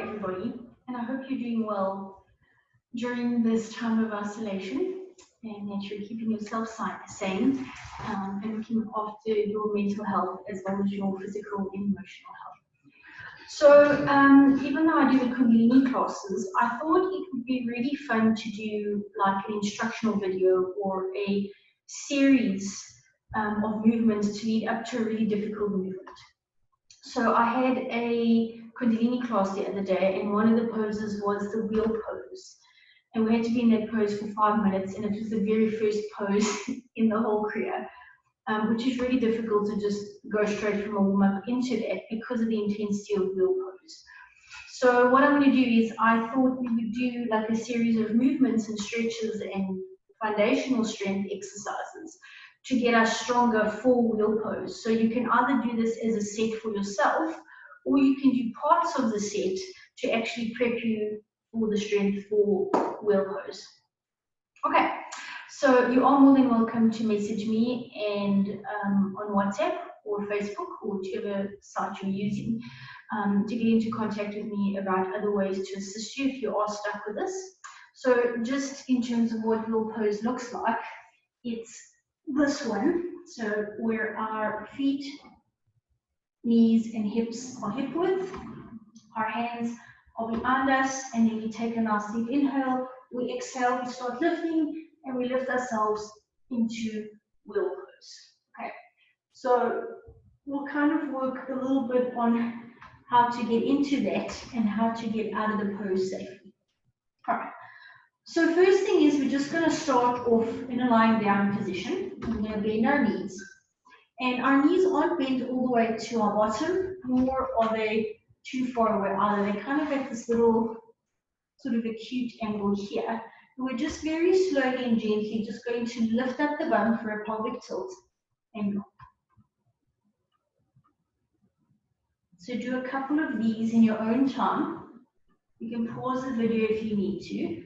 everybody, and I hope you're doing well during this time of isolation and that you're keeping yourself sane and looking after your mental health as well as your physical and emotional health. So even though I do the Kundalini classes, I thought it would be really fun to do like an instructional video or a series of movements to lead up to a really difficult movement. So I had a Kundalini class the other day, and one of the poses was the wheel pose. And we had to be in that pose for 5 minutes, and it was the very first pose in the whole Kriya, which is really difficult to just go straight from a warm-up into that because of the intensity of wheel pose. So what I'm going to do is I thought we would do like a series of movements and stretches and foundational strength exercises to get us stronger for wheel pose. So you can either do this as a set for yourself, or you can do parts of the set to actually prep you for the strength for wheel pose. Okay, so you are more than welcome to message me and on WhatsApp or Facebook or whichever site you're using to get into contact with me about other ways to assist you if you are stuck with this. So just in terms of what wheel pose looks like, it's this one, so where our feet, knees and hips are hip width, our hands are behind us, and then we take a nice deep inhale, we exhale, we start lifting, and we lift ourselves into wheel pose. Okay, so we'll kind of work a little bit on how to get into that and how to get out of the pose safely. All right. So first thing is we're just going to start off in a lying down position. We're going to bend our knees. And our knees aren't bent all the way to our bottom, nor are they too far away either. They're kind of at this little sort of acute angle here. And we're just very slowly and gently just going to lift up the bum for a pelvic tilt and drop. So do a couple of these in your own time. You can pause the video if you need to.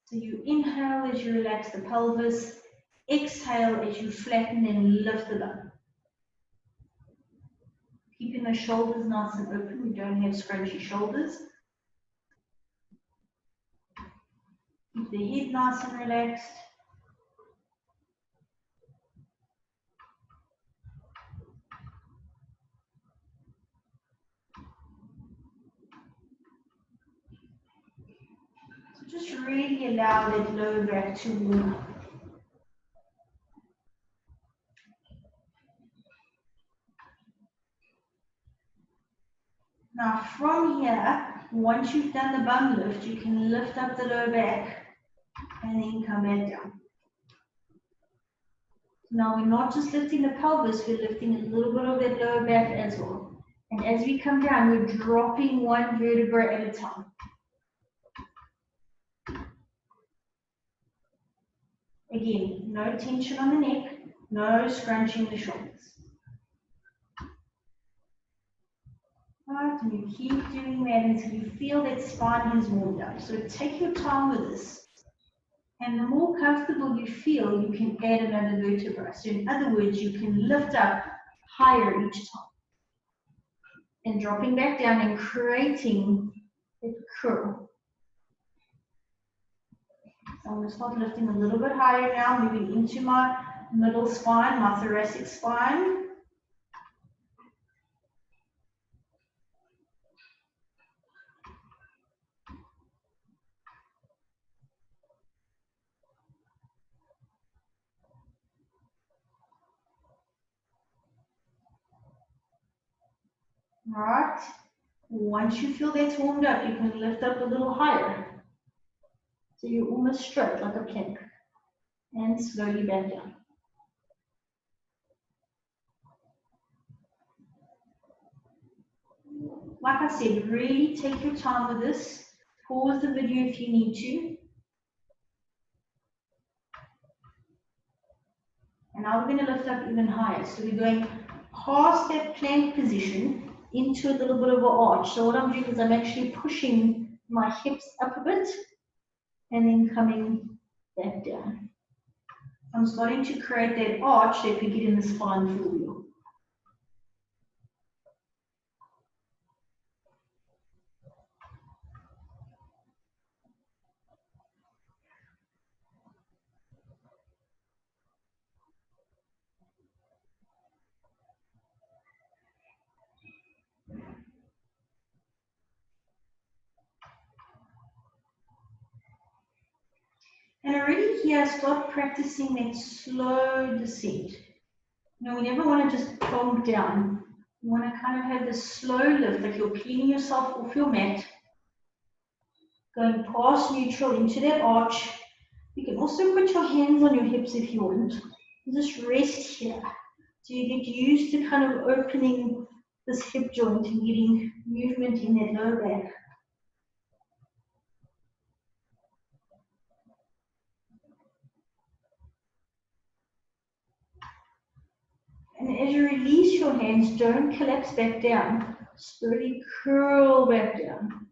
So you inhale as you relax the pelvis, exhale as you flatten and lift the bum. Keeping the shoulders nice and open, we don't have scrunchy shoulders. Keep the head nice and relaxed. So just really allow that lower back to warm up. Now from here, once you've done the bum lift, you can lift up the lower back and then come back down. Now we're not just lifting the pelvis, we're lifting a little bit of that lower back as well. And as we come down, we're dropping one vertebra at a time. Again, no tension on the neck, no scrunching the shoulders. Right, and you keep doing that until you feel that spine has warmed up. So take your time with this. And the more comfortable you feel, you can add another vertebra. So in other words, you can lift up higher each time. And dropping back down and creating that curl. So I'm going to start lifting a little bit higher now, moving into my middle spine, my thoracic spine. All right. Once you feel that's warmed up, you can lift up a little higher. So you're almost straight like a plank. And slowly back down. Like I said, really take your time with this. Pause the video if you need to. And now we're going to lift up even higher. So we're going past that plank position into a little bit of an arch. So what I'm doing is I'm actually pushing my hips up a bit and then coming back down. I'm starting to create that arch that we get in the spine for the wheel. And already here, start practicing that slow descent. Now, we never want to just plonk down. You want to kind of have this slow lift, like you're cleaning yourself off your mat, going past neutral into that arch. You can also put your hands on your hips if you want. Just rest here. So you get used to kind of opening this hip joint and getting movement in that lower back. And as you release your hands, don't collapse back down. Slowly curl back down.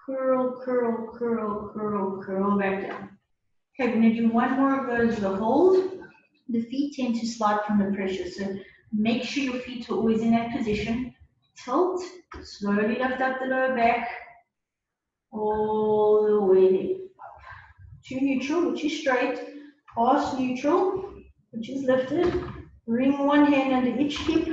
Curl, curl, curl, curl, curl back down. Okay, we're going to do one more of those with a hold. The feet tend to slide from the pressure, so make sure your feet are always in that position. Tilt, slowly lift up the lower back, all the way up. To neutral, which is straight, past neutral, which is lifted. Bring one hand under each hip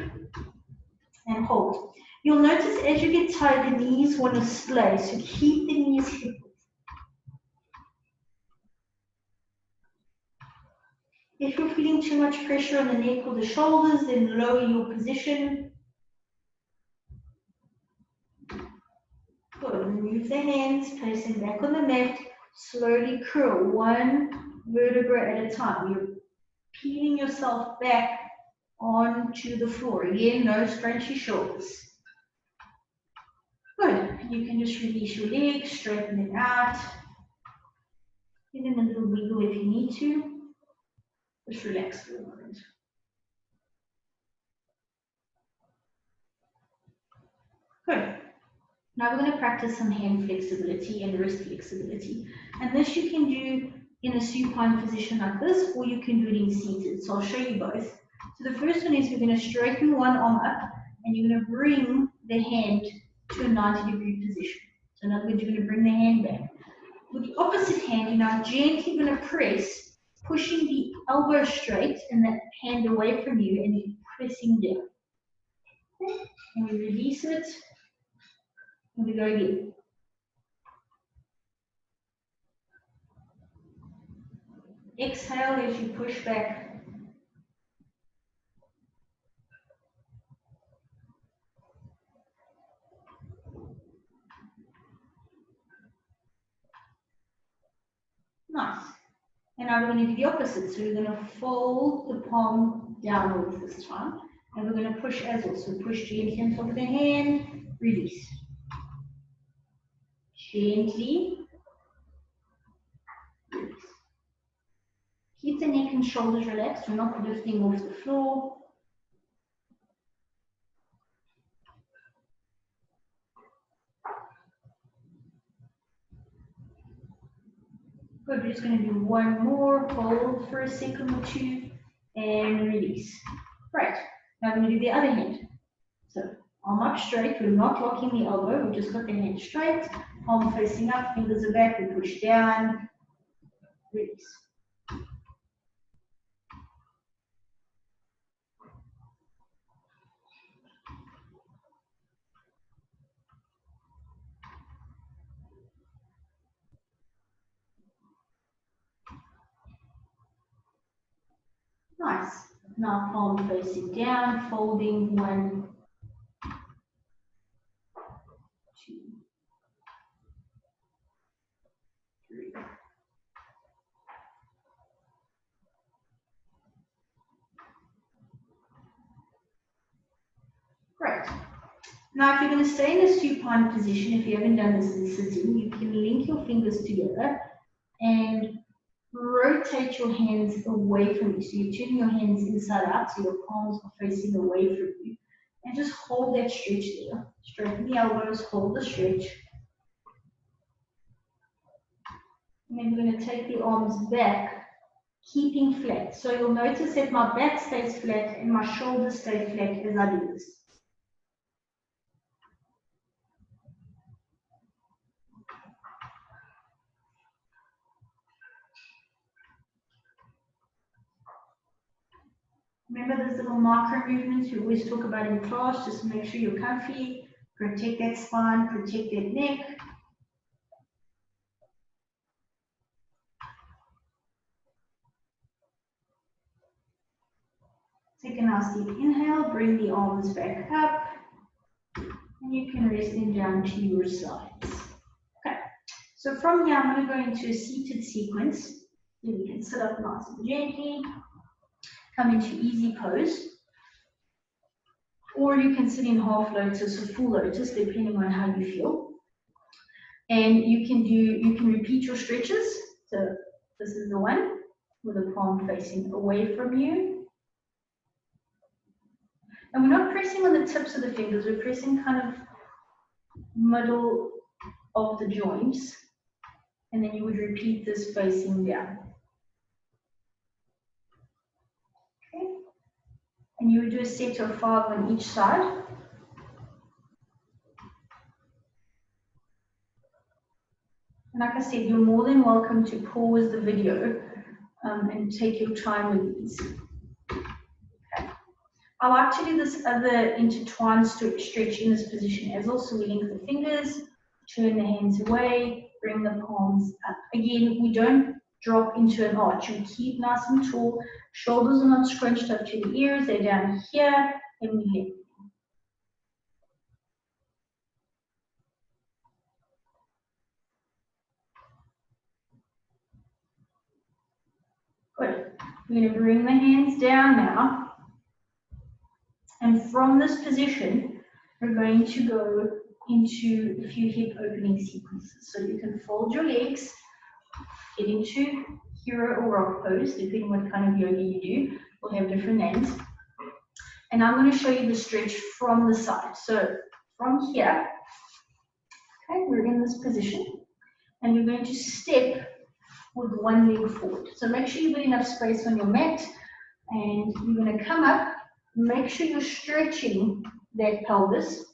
and hold. You'll notice as you get tired, the knees want to splay, so keep the knees hip width. If you're feeling too much pressure on the neck or the shoulders, then lower your position. Good. Remove the hands, place them back on the mat. Slowly curl one vertebra at a time. You're peeling yourself back onto the floor. Again, no scrunchy shoulders. Good. You can just release your legs, straighten it out. Give them a little wiggle if you need to. Just relax for a moment. Good. Now we're going to practice some hand flexibility and wrist flexibility. And this you can do in a supine position like this, or you can do it in seated. So I'll show you both. So the first one is we're going to straighten one arm up, and you're going to bring the hand to a 90-degree position. So in other words, you're going to bring the hand back. With the opposite hand, you're now gently going to press, pushing the elbow straight and that hand away from you, and you're pressing down. Okay. And we release it. And we go again. Exhale as you push back. Nice. And now we're going to do the opposite. So we're going to fold the palm downwards this time. And we're going to push as well. So push gently on top of the hand, release. Gently. Release. Keep the neck and shoulders relaxed. We're not lifting off the floor. Good, we're just going to do one more. Hold for a second or two and release. Right, now we're going to do the other hand. So arm up straight, we're not locking the elbow, we just got the hand straight, palm facing up, fingers are back, we push down, release. Nice. Now palm facing down, folding 1, 2, 3. Great. Now if you're going to stay in a supine position, if you haven't done this in sitting, you can link your fingers together and rotate your hands away from you. So you're turning your hands inside out, so your palms are facing away from you. And just hold that stretch there. Straighten the elbows, hold the stretch. And then we're going to take the arms back, keeping flat. So you'll notice that my back stays flat and my shoulders stay flat as I do this. Remember those little micro movements we always talk about in class, just make sure you're comfy, protect that spine, protect that neck. Take a nice deep inhale, bring the arms back up, and you can rest them down to your sides. Okay, so from here I'm going to go into a seated sequence. Then you can sit up nice and gently, come into easy pose, or you can sit in half lotus or full lotus, depending on how you feel. And you can repeat your stretches. So this is the one with the palm facing away from you. And we're not pressing on the tips of the fingers, we're pressing kind of middle of the joints. And then you would repeat this facing down. Okay. And you would do a set of 5 on each side. And like I said, you're more than welcome to pause the video and take your time with these. Okay. I like to do this other intertwined stretch in this position as well. So we link the fingers, turn the hands away, bring the palms up. Again, we don't drop into an arch. We keep nice and tall. Shoulders are not scrunched up to the ears. They're down here, and we lift. Good. We're going to bring the hands down now. And from this position, we're going to go into a few hip opening sequences. So you can fold your legs, get into hero or rock pose, depending what kind of yoga you do. We'll have different names. And I'm going to show you the stretch from the side. So from here, okay, we're in this position. And you're going to step with one leg forward. So make sure you've got enough space on your mat. And you're going to come up. Make sure you're stretching that pelvis.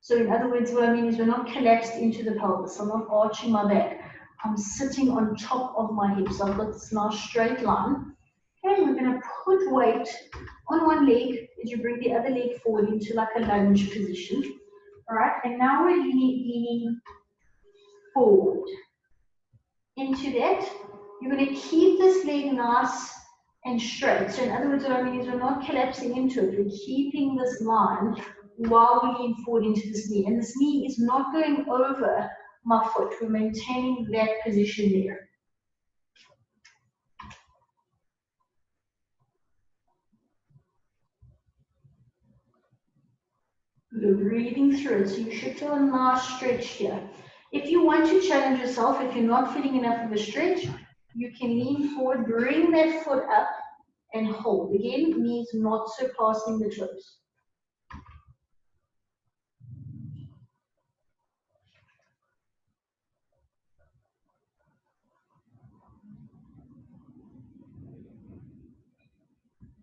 So in other words, what I mean is we're not collapsed into the pelvis. I'm not arching my back. I'm sitting on top of my hips. I've got this nice straight line. Okay, we're going to put weight on one leg as you bring the other leg forward into like a lunge position. All right, and now we're leaning forward into that. You're going to keep this leg nice and straight. So in other words, what I mean is we're not collapsing into it. We're keeping this line while we lean forward into this knee. And this knee is not going over my foot. We're maintaining that position there. You're breathing through it, so you should feel a nice stretch here. If you want to challenge yourself, if you're not feeling enough of a stretch, you can lean forward, bring that foot up, and hold. Again, knees not surpassing the toes.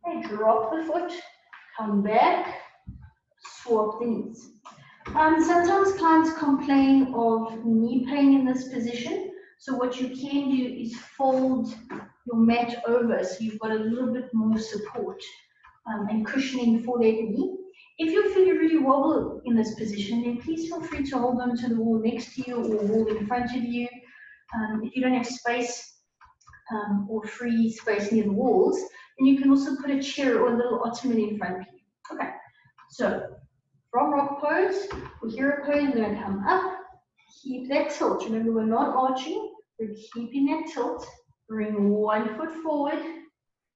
Okay, drop the foot, come back, swap the knees. Sometimes clients complain of knee pain in this position. So what you can do is fold your mat over so you've got a little bit more support and cushioning for that knee. If you feel you really wobble in this position, then please feel free to hold on to the wall next to you or wall in front of you. If you don't have space or free space near the walls, then you can also put a chair or a little ottoman in front of you. Okay, so from rock pose or hero pose, we're going to come up, keep that tilt. Remember, we're not arching, we're keeping that tilt. Bring one foot forward,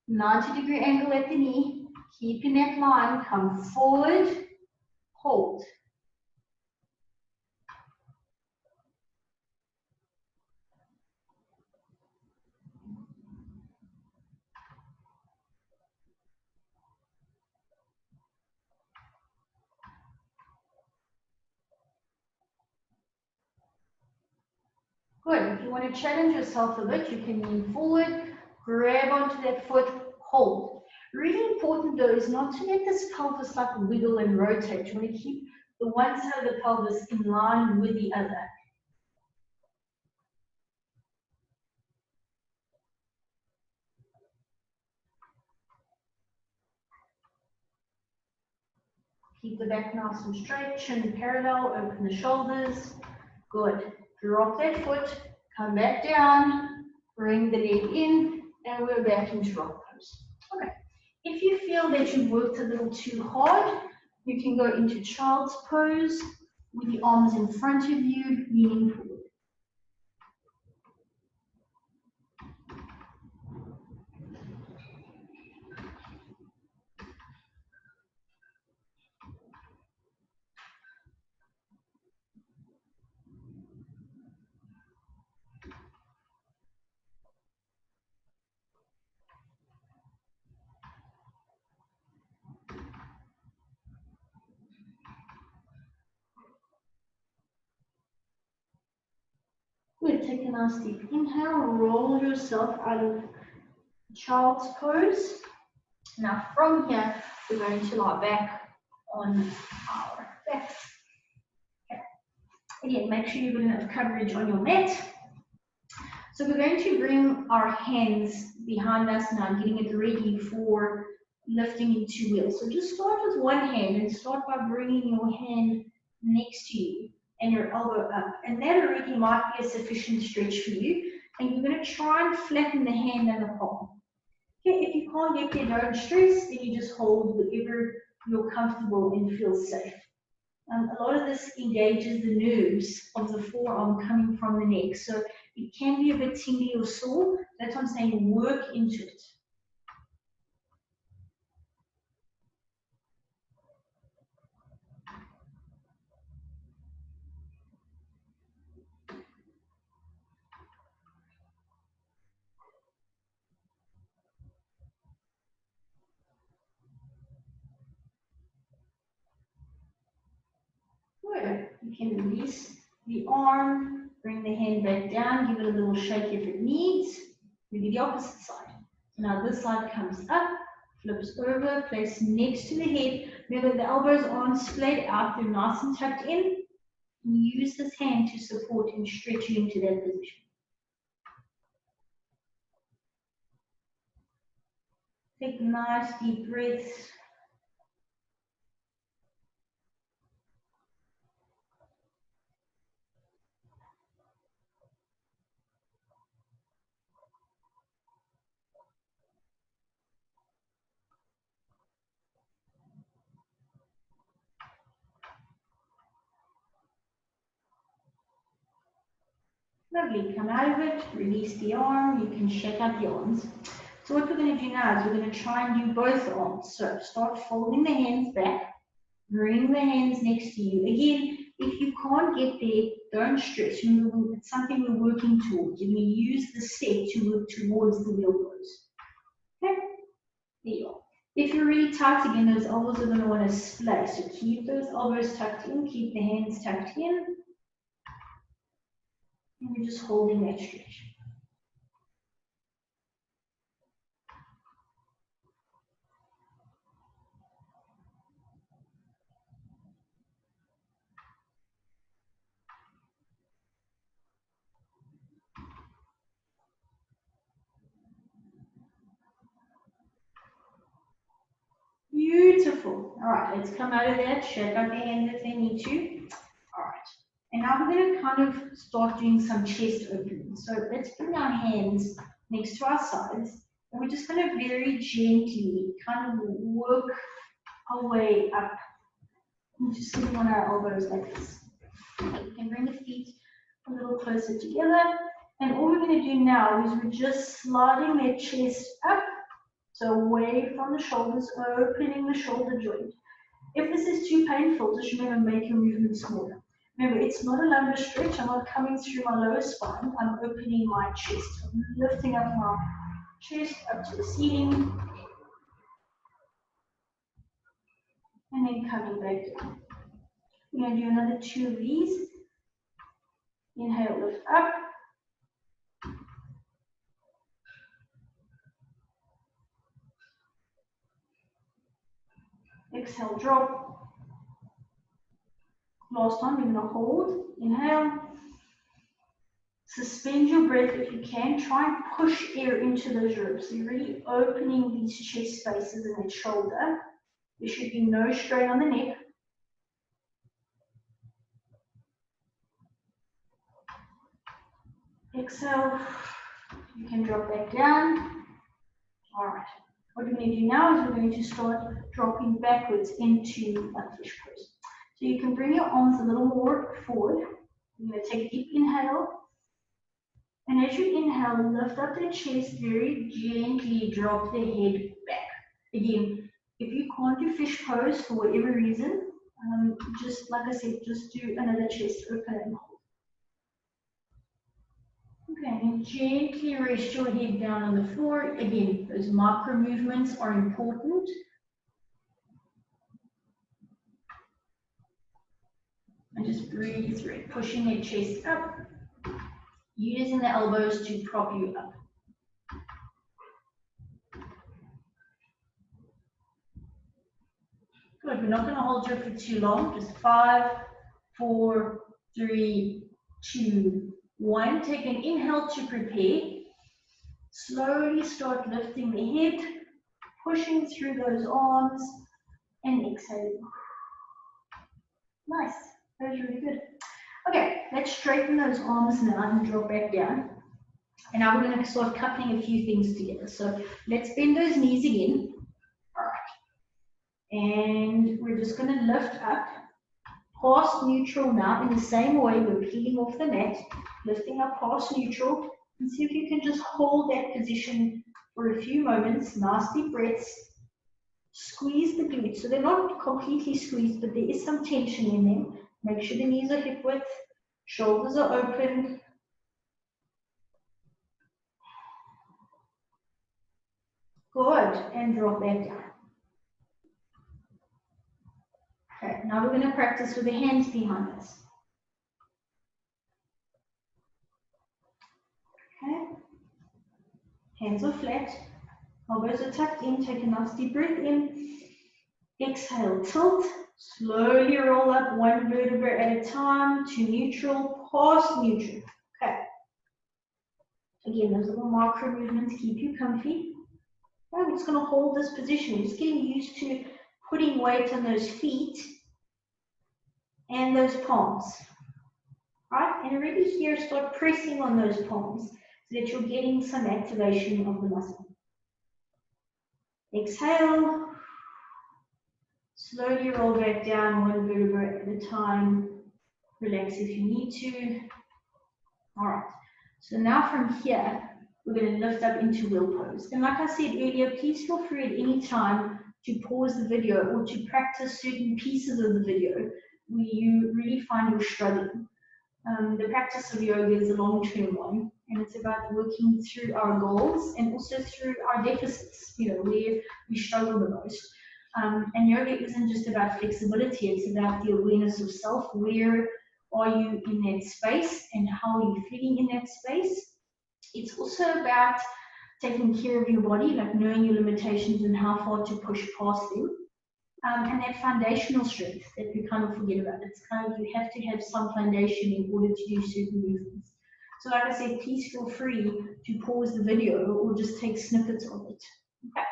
90-degree angle at the knee, keeping that line, come forward, hold. Good. If you want to challenge yourself a bit, you can lean forward, grab onto that foot, hold. Really important though is not to let this pelvis like wiggle and rotate. You want to keep the one side of the pelvis in line with the other. Keep the back nice and straight, chin parallel, open the shoulders. Good. Drop that foot, come back down, bring the leg in, and we're back into rock pose. Okay. If you feel that you worked a little too hard, you can go into child's pose with the arms in front of you, leaning forward. Good, take a nice deep inhale, roll yourself out of child's pose. Now from here, we're going to lie back on our back. Okay. Again, make sure you've got enough coverage on your mat. So we're going to bring our hands behind us now, getting it ready for lifting into wheels. So just start with one hand and start by bringing your hand next to you and your elbow up. And that already might be a sufficient stretch for you. And you're going to try and flatten the hand and the palm. Okay, if you can't get there, don't stress, then you just hold wherever you're comfortable and feel safe. A lot of this engages the nerves of the forearm coming from the neck. So it can be a bit tingly or sore. That's what I'm saying, work into it. Good. You can release the arm, bring the hand back down, give it a little shake if it needs. We do the opposite side. Now this side comes up, flips over, place next to the head. Remember the elbows aren't splayed out, they're nice and tucked in. Use this hand to support and stretch you into that position. Take nice deep breaths. Lovely, come out of it, release the arm, you can shake out the arms. So what we're going to do now is we're going to try and do both arms. So start folding the hands back, bring the hands next to you. Again, if you can't get there, don't stress. Remember, it's something we're working towards. You're going to use the step to work towards the wheel pose. Okay, there you are. If you're really tight again, those elbows are going to want to splay. So keep those elbows tucked in, keep the hands tucked in. And you're just holding that stretch. Beautiful. All right, let's come out of that, shake out the hands if they need to. All right, and now we're going to kind of start doing some chest opening. So let's bring our hands next to our sides, and we're just going to very gently kind of work our way up into sitting on our elbows like this. Okay, you can bring the feet a little closer together, and all we're going to do now is we're just sliding that chest up. So away from the shoulders, opening the shoulder joint. If this is too painful, just remember, make your movement smaller. Remember, it's not a lumbar stretch. I'm not coming through my lower spine. I'm opening my chest. I'm lifting up my chest up to the ceiling. And then coming back down. We're going to do another 2 of these. Inhale, lift up. Exhale, drop. Last time, we're going to hold. Inhale. Suspend your breath if you can. Try and push air into those ribs. So you're really opening these chest spaces and that shoulder. There should be no strain on the neck. Exhale. You can drop back down. All right. What we're going to do now is we're going to start dropping backwards into that fish pose. So you can bring your arms a little more forward. You're going to take a deep inhale. And as you inhale, lift up the chest, very gently drop the head back. Again, if you can't do fish pose for whatever reason, just like I said, just do another chest open and hold. Okay, and gently rest your head down on the floor. Again, those micro movements are important. And just breathe through it, pushing your chest up, using the elbows to prop you up. Good, we're not going to hold here for too long, just 5, 4, 3, 2, 1. Take an inhale to prepare. Slowly start lifting the head, pushing through those arms, and exhale. Nice, that was really good. Okay, let's straighten those arms now and drop back down. And now we're going to start coupling a few things together. So let's bend those knees again. All right. And we're just going to lift up past neutral now in the same way. We're peeling off the mat, lifting up past neutral. And see if you can just hold that position for a few moments. Nice deep breaths. Squeeze the glutes. So they're not completely squeezed, but there is some tension in them. Make sure the knees are hip width, shoulders are open. Good, and drop that down. Okay, now we're going to practice with the hands behind us. Okay, hands are flat, elbows are tucked in, take a nice deep breath in. Exhale, tilt, slowly roll up one vertebra at a time to neutral, past neutral. Okay. Again, those little micro movements keep you comfy. Okay, we're just going to hold this position. We're just getting used to putting weight on those feet and those palms. Right? And already here, start pressing on those palms so that you're getting some activation of the muscle. Exhale. Slowly roll back down one vertebra at a time. Relax if you need to. All right. So now from here, we're going to lift up into wheel pose. And like I said earlier, please feel free at any time to pause the video or to practice certain pieces of the video where you really find you're struggling. The practice of yoga is a long-term one, and it's about working through our goals and also through our deficits, where we struggle the most. And yoga isn't just about flexibility, it's about the awareness of self. Where are you in that space and how are you feeling in that space? It's also about taking care of your body, like knowing your limitations and how far to push past them. And that foundational strength that we kind of forget about. It's kind of, you have to have some foundation in order to do certain movements. So like I said, please feel free to pause the video or just take snippets of it. Okay.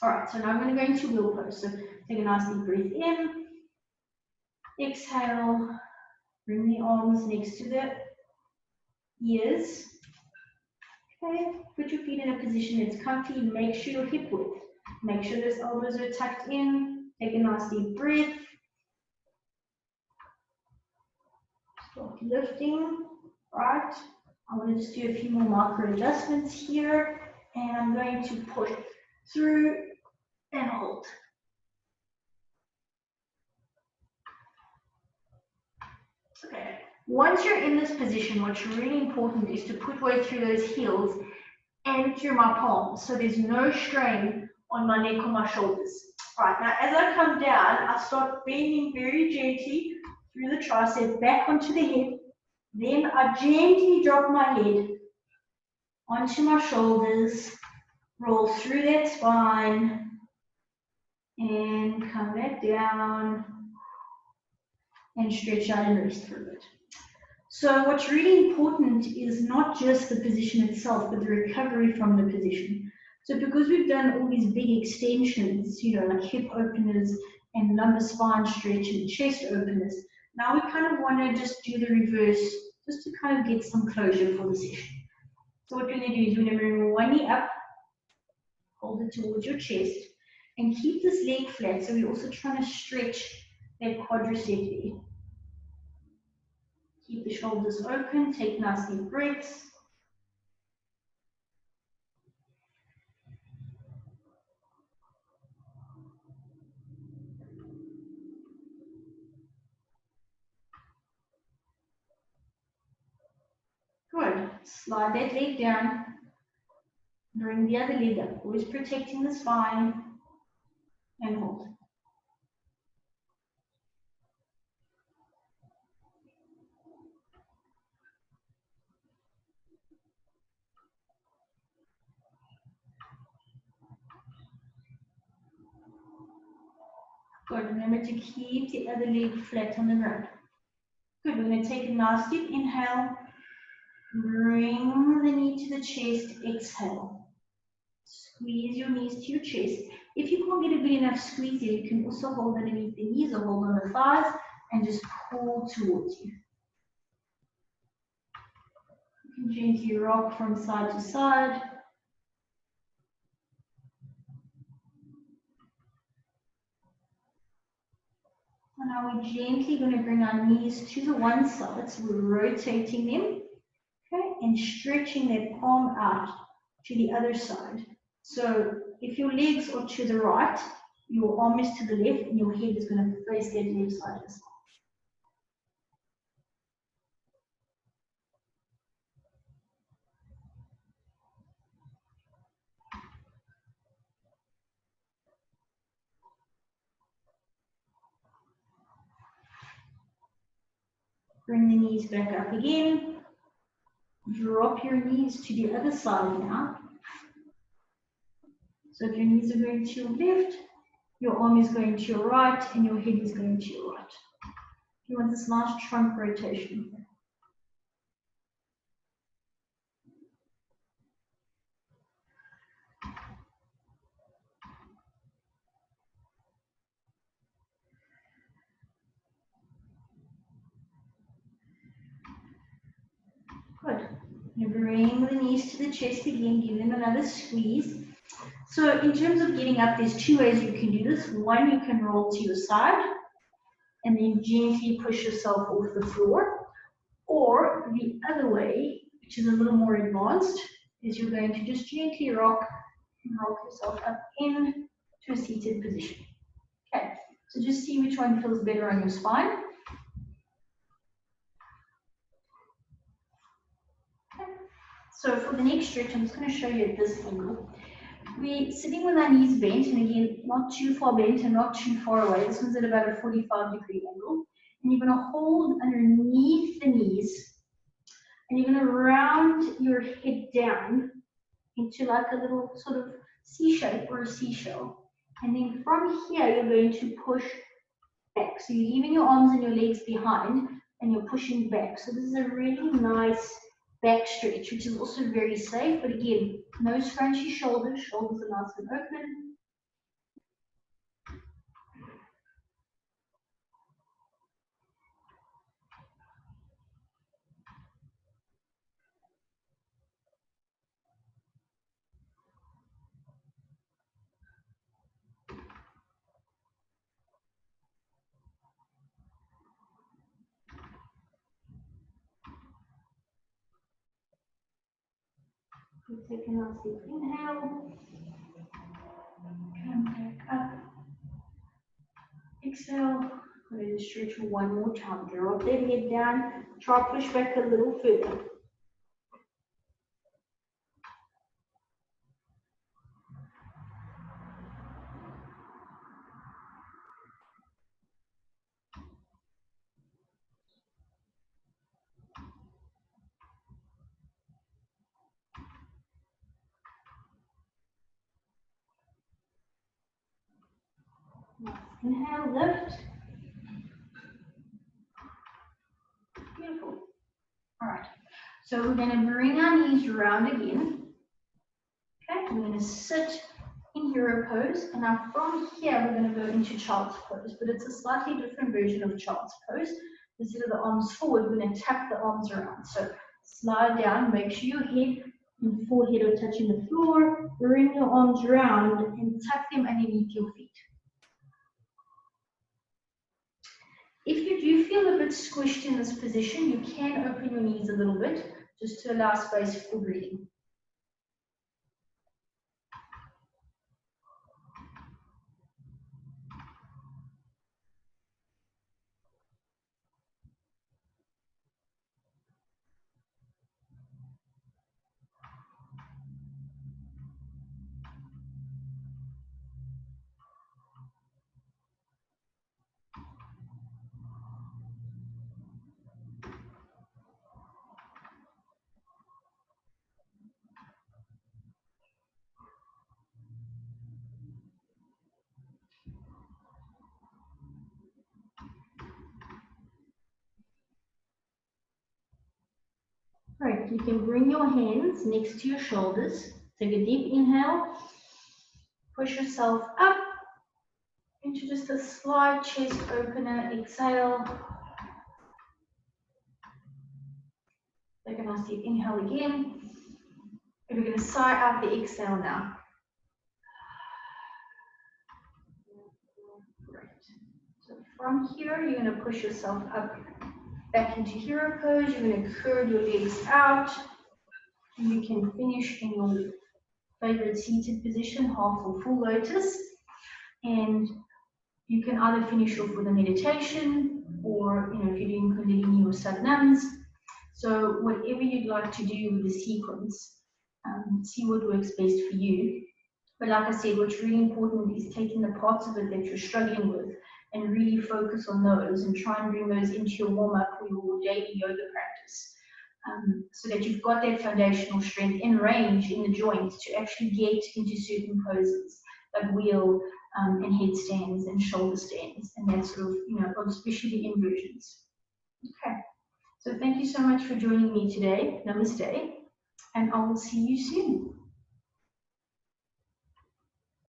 All right, so now I'm going to go into wheel pose. So take a nice deep breath in. Exhale. Bring the arms next to the ears. Okay, put your feet in a position that's comfy. Make sure you're hip width. Make sure those elbows are tucked in. Take a nice deep breath. Start lifting. Right. I want to just do a few more micro adjustments here. And I'm going to push through and hold. Okay. Once you're in this position, what's really important is to put weight through those heels and through my palms. So there's no strain on my neck or my shoulders. Right, now as I come down, I start bending very gently through the tricep back onto the head. Then I gently drop my head onto my shoulders, roll through that spine, and come back down and stretch out and rest for a bit. So what's really important is not just the position itself, but the recovery from the position. So because we've done all these big extensions, like hip openers and lumbar spine stretch and chest openers, now we kind of want to just do the reverse, just to kind of get some closure for the session. So what we're going to do is we're going to bring one knee up, hold it towards your chest, and keep this leg flat. So we're also trying to stretch that quadricep there. Keep the shoulders open, take nice deep breaths. Good. Slide that leg down. Bring the other leg up. Always protecting the spine. And hold. Good. Remember to keep the other leg flat on the ground. Good. We're going to take a nice deep inhale. Bring the knee to the chest. Exhale. Squeeze your knees to your chest. If you can't get a good enough squeeze here, you can also hold underneath the knees or hold on the thighs and just pull towards you. You can gently rock from side to side. And now we're gently going to bring our knees to the one side. So we're rotating them, okay, and stretching that palm out to the other side. So if your legs are to the right, your arm is to the left, and your head is going to face that left side as well. Bring the knees back up again. Drop your knees to the other side now. So if your knees are going to your left, your arm is going to your right, and your head is going to your right. You want this nice trunk rotation here. Good. You bring the knees to the chest again, give them another squeeze. So in terms of getting up, there's two ways you can do this. One, you can roll to your side and then gently push yourself off the floor. Or the other way, which is a little more advanced, is you're going to just gently rock yourself up into a seated position. Okay, so just see which one feels better on your spine. Okay. So for the next stretch, I'm just going to show you at this angle. We're sitting with our knees bent, and again, not too far bent and not too far away. This one's at about a 45-degree angle. And you're going to hold underneath the knees, and you're going to round your head down into like a little sort of C shape or a seashell. And then from here, you're going to push back. So you're leaving your arms and your legs behind, and you're pushing back. So this is a really nice back stretch, which is also very safe. But again, no scrunchy shoulders. Shoulders are nice and open. Take a nice deep inhale. Come back up. Exhale. Go ahead and stretch one more time. Drop that head down. Try push back a little further. Inhale, lift. Beautiful. All right. So we're going to bring our knees around again. Okay. We're going to sit in hero pose. And now from here, we're going to go into child's pose. But it's a slightly different version of child's pose. Instead of the arms forward, we're going to tap the arms around. So slide down. Make sure your head and forehead are touching the floor. Bring your arms around and tuck them underneath your feet. If you do feel a bit squished in this position, you can open your knees a little bit just to allow space for breathing. Right, you can bring your hands next to your shoulders. Take a deep inhale. Push yourself up into just a slight chest opener. Exhale. Take a nice deep inhale again. And we're going to sigh out the exhale now. Great. So from here, you're going to push yourself up back into hero pose. You're going to curve your legs out. You can finish in your favorite seated position, half or full lotus. And you can either finish off with a meditation or, if you're doing Kundalini or Sadhanams. So whatever you'd like to do with the sequence, see what works best for you. But like I said, what's really important is taking the parts of it that you're struggling with and really focus on those and try and bring those into your warm-up or your daily yoga practice. So that you've got that foundational strength in range in the joints to actually get into certain poses like wheel and headstands and shoulder stands and that sort of, especially the inversions. Okay, so thank you so much for joining me today. Namaste, and I will see you soon.